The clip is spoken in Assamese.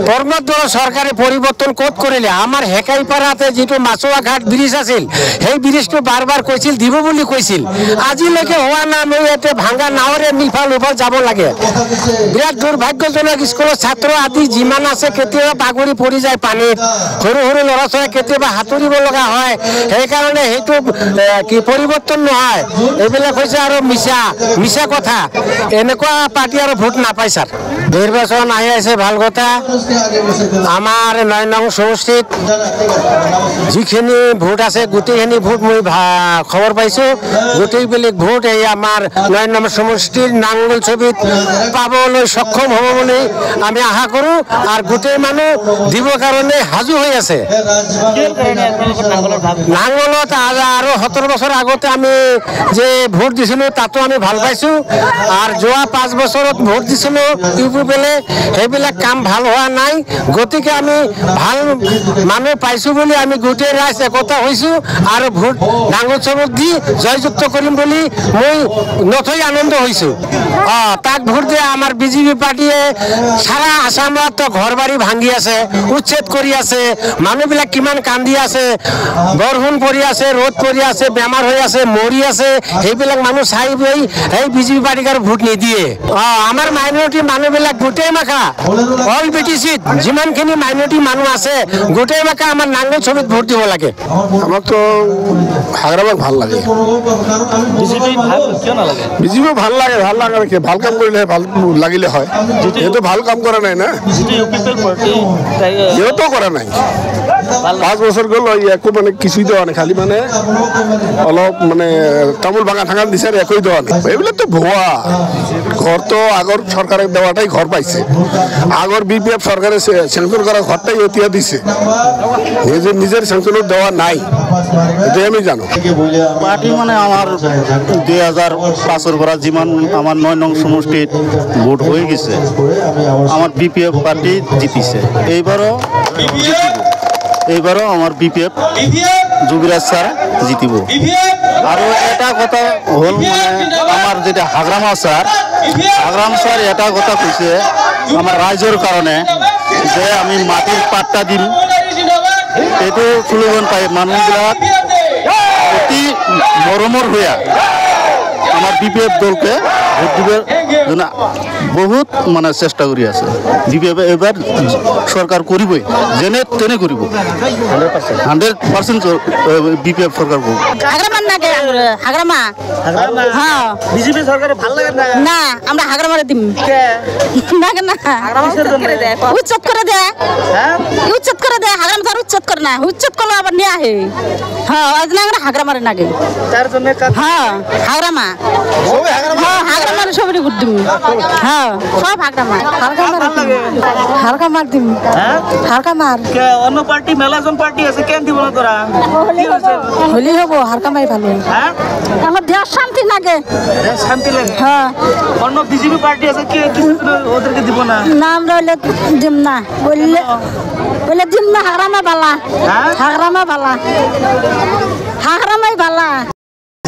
পরমদ্দল সরকারে পরিবর্তন কোত করিলে আমার হেকাইপাড়াতে যেটো মাছুয়া ঘাট ব্রিজ আছিল সেই ব্রিজটো বারবার কৈছিল দিব বুলি কৈছিল আজিলৈকে হোৱা না মই এতে ভাঙা নাওৰে মিফাল উফাল যাব লাগে বিৰাট দুৰ্ভাগ্যজনক স্কুলৰ ছাত্ৰ আদি যিমান আছে কেতিয়াবা বাগৰি পৰি যায় পানীত সৰু সৰু ল'ৰা ছোৱালী কেতিয়াবা হাতুৰিব লগা হয় সেইকাৰণে সেইটো কি পৰিৱৰ্তন নহয় এইবিলাক হৈছে আৰু মিছা কথা এনেকুৱা পাৰ্টি আৰু ভোট নাপায় ছাৰ নিৰ্বাচন আহি আছে ভাল কথা আমাৰ ৯ নং সমষ্টিত যিখিনি ভোট আছে গোটেইখিনি ভোট মই খবৰ পাইছোঁ গোটেইবিলাক ভোট এই আমাৰ ৯ নম্বৰ সমষ্টিৰ নাঙ্গল ছবিত পাবলৈ সক্ষম হ'ব বুলি আমি আশা কৰোঁ আৰু গোটেই মানুহ দিবৰ কাৰণে সাজু হৈ আছে নাঙ্গলত আৰু 17 বছৰ আগতে আমি যে ভোট দিছিলোঁ তাতো আমি ভাল পাইছোঁ আৰু যোৱা 5 বছৰত ভোট দিছিলোঁ ইউপিএলে সেইবিলাক কাম ভাল হোৱা নাই গতিকে আমি ভাল মানুহ পাইছোঁ বুলি আমি গোটেই ৰাইজ একতা হৈছোঁ আৰু ভোট নাঙ্গল ছবিত দি জয়যুক্ত কৰিম বুলি মই নথৈ আনন্দ হৈছোঁ তাক ভোট দিয়ে আমাৰ বিজেপি পাৰ্টিয়ে সাৰা আসামত ঘৰ বাৰী ভাঙি আছে উচ্ছেদ কৰি আছে মানুহবিলাক কিমান কান্দি আছে বৰষুণ পৰি আছে ৰ'দ পৰি আছে বেমাৰ হৈ আছে মৰি আছে সেইবিলাক মানুহ চাই গৈ এই বিজেপি পাৰ্টিক আৰু ভোট নিদিয়ে আমাৰ মাইনৰিটি মানুহবিলাক গোটেই মাখা অল বিটিচিত যিমানখিনি মাইনৰিটি মানুহ আছে গোটেই মাখা আমাৰ নাঙ্গল ছবিত ভোট দিব লাগে আমাকতো হাগ্ৰামাক ভাল লাগে বিজেপি ভাল লাগে ভাল কাম কৰিলে ভাল লাগিলে হয় যেহেতু ভাল কাম কৰা নাই না সিহঁতো কৰা নাই 5 বছৰ গ'ল একো মানে কিছুই দেওয়া নাই খালি মানে অলপ মানে তামোল ভাঙা থাঙা দিছে একোই দেওয়া নাই এইবিলাক তো ভুয়া ঘর তো আগর সরকারে দেওয়াটাই ঘর পাইছে আগর বিপিএফ সরকারে স্যাংশন করা ঘরটাই এতিয়া দিছে নিজের স্যাংশন দেওয়া নাই এটাই আমি জানো পার্টি মানে আমার 2005 পৰা যিমান আমার 9 নং সমষ্টিত ভোট হয়ে গেছে আমার বিপিএফ পার্টি জিতিছে এইবারও আমার বিপিএফ যুবরাজ স্যার জিতিব আর এটা কথা হল মানে আমার যেটা হাগ্রামা স্যার এটা কথা কইছে আমার ৰাইজৰ কাৰণে যে আমি মাটিৰ পাট্টা দিম এইটো স্লোগান পাই মানুহবিলাক অতি মৰমৰ হইয়া আমার বিপিএফ দলকে ভোট দিবার জন্য বহুত মানে চেষ্টা করি আছে বিপিএফ এবার সরকার করবই যেনে তেনে করব 100% বিপিএফ সরকার করব হাগ্রামা নাকি হাগ্রামা হ্যাঁ বিজেপি সরকার ভালো লাগে না আমরা হাগ্রামারে দিম না না উচ্ছেদ করে দে হ্যাঁ উচ্ছেদ করে দে হাগ্রামা তার উচ্ছেদ করে না উচ্ছেদ করলে আবার নিয়ে আহে হ্যাঁ আজ না আমরা হাগ্রামারে নাকি তার জন্য হ্যাঁ হাগ্রামা হাগ্রামারে সবই ভোট দিম হ্যাঁ সব হাগ্রামার দিম হাগ্রামার অন্য পার্টি মেলাজন পার্টি আছে কেন দিব না তোরা হলি হব হাগ্রামাই ভালো হ্যাঁ আমার দেশ শান্তি লাগে হ্যাঁ অন্য বিজেপি পার্টি আছে কে কিছু ওদেরকে দিব না নাম রইলে দিম না বললে দিম না হাগ্রামা বালা হাগ্রামাই বালা